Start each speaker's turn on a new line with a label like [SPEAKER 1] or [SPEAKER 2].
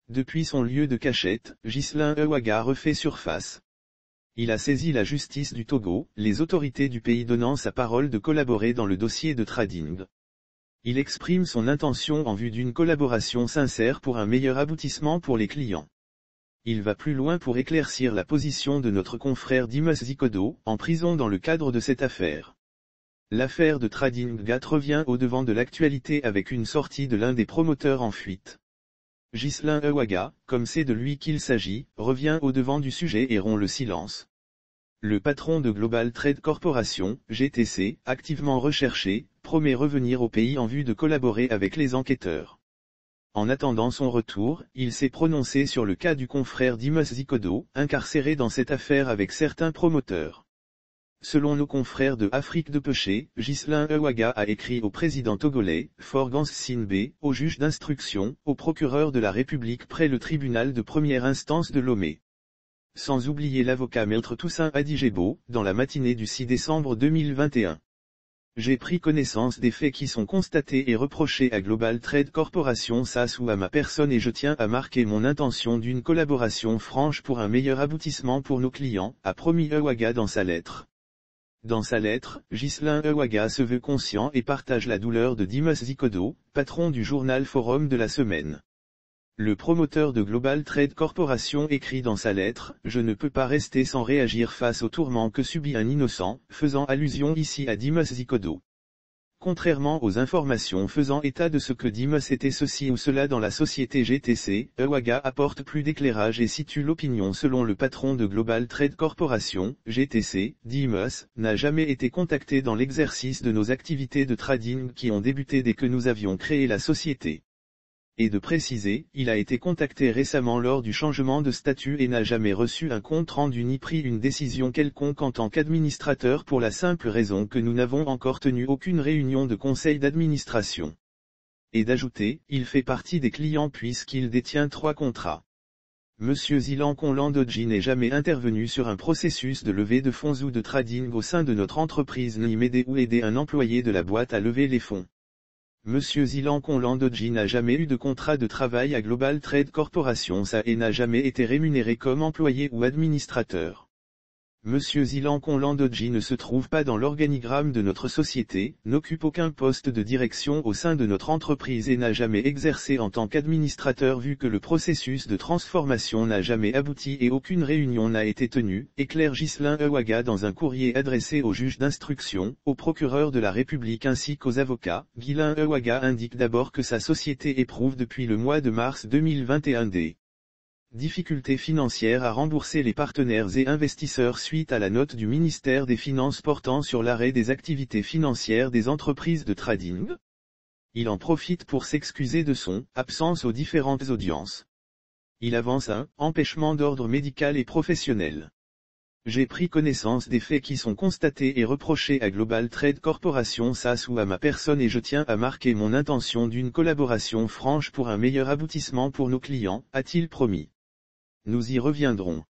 [SPEAKER 1] Depuis son lieu de cachette, Ghislain Ewaga refait surface. Il a saisi la justice du Togo, les autorités du pays donnant sa parole de collaborer dans le dossier de trading. Il exprime son intention en vue d'une collaboration sincère pour un meilleur aboutissement pour les clients. Il va plus loin pour éclaircir la position de notre confrère Dimas Zikodo, en prison dans le cadre de cette affaire. L'affaire de Trading GAT revient au devant de l'actualité avec une sortie de l'un des promoteurs en fuite. Ghislain Ewaga, comme c'est de lui qu'il s'agit, revient au devant du sujet et rompt le silence. Le patron de Global Trade Corporation, GTC, activement recherché, promet revenir au pays en vue de collaborer avec les enquêteurs. En attendant son retour, il s'est prononcé sur le cas du confrère Dimas Zikodo, incarcéré dans cette affaire avec certains promoteurs. Selon nos confrères de Afrique de Pêcher, Ghislain Ewaga a écrit au président togolais, Forgans Sinbe, au juge d'instruction, au procureur de la République près le tribunal de première instance de Lomé. Sans oublier l'avocat Maître Toussaint Adigebo, dans la matinée du 6 décembre 2021. J'ai pris connaissance des faits qui sont constatés et reprochés à Global Trade Corporation SAS ou à ma personne et je tiens à marquer mon intention d'une collaboration franche pour un meilleur aboutissement pour nos clients, a promis Ewaga dans sa lettre. Dans sa lettre, Ghislain Ewaga se veut conscient et partage la douleur de Dimas Zikodo, patron du journal Forum de la semaine. Le promoteur de Global Trade Corporation écrit dans sa lettre « Je ne peux pas rester sans réagir face aux tourments que subit un innocent », faisant allusion ici à Dimas Zikodo. Contrairement aux informations faisant état de ce que Dimas était ceci ou cela dans la société GTC, Ewaga apporte plus d'éclairage et situe l'opinion selon le patron de Global Trade Corporation, GTC, Dimas, n'a jamais été contacté dans l'exercice de nos activités de trading qui ont débuté dès que nous avions créé la société. Et de préciser, il a été contacté récemment lors du changement de statut et n'a jamais reçu un compte rendu ni pris une décision quelconque en tant qu'administrateur pour la simple raison que nous n'avons encore tenu aucune réunion de conseil d'administration. Et d'ajouter, il fait partie des clients puisqu'il détient 3 contrats. Monsieur Zilankon Landoji n'est jamais intervenu sur un processus de levée de fonds ou de trading au sein de notre entreprise ni m'aider ou aider un employé de la boîte à lever les fonds. Monsieur Zilankon Landoji n'a jamais eu de contrat de travail à Global Trade Corporation SA et n'a jamais été rémunéré comme employé ou administrateur. Monsieur Zilankon Landoji ne se trouve pas dans l'organigramme de notre société, n'occupe aucun poste de direction au sein de notre entreprise et n'a jamais exercé en tant qu'administrateur vu que le processus de transformation n'a jamais abouti et aucune réunion n'a été tenue, éclaire Ghislain Ewaga dans un courrier adressé au juge d'instruction, au procureur de la République ainsi qu'aux avocats. Ghislain Ewaga indique d'abord que sa société éprouve depuis le mois de mars 2021 des difficultés financières à rembourser les partenaires et investisseurs suite à la note du ministère des Finances portant sur l'arrêt des activités financières des entreprises de trading. Il en profite pour s'excuser de son absence aux différentes audiences. Il avance un empêchement d'ordre médical et professionnel. J'ai pris connaissance des faits qui sont constatés et reprochés à Global Trade Corporation SAS ou à ma personne et je tiens à marquer mon intention d'une collaboration franche pour un meilleur aboutissement pour nos clients, a-t-il promis. Nous y reviendrons.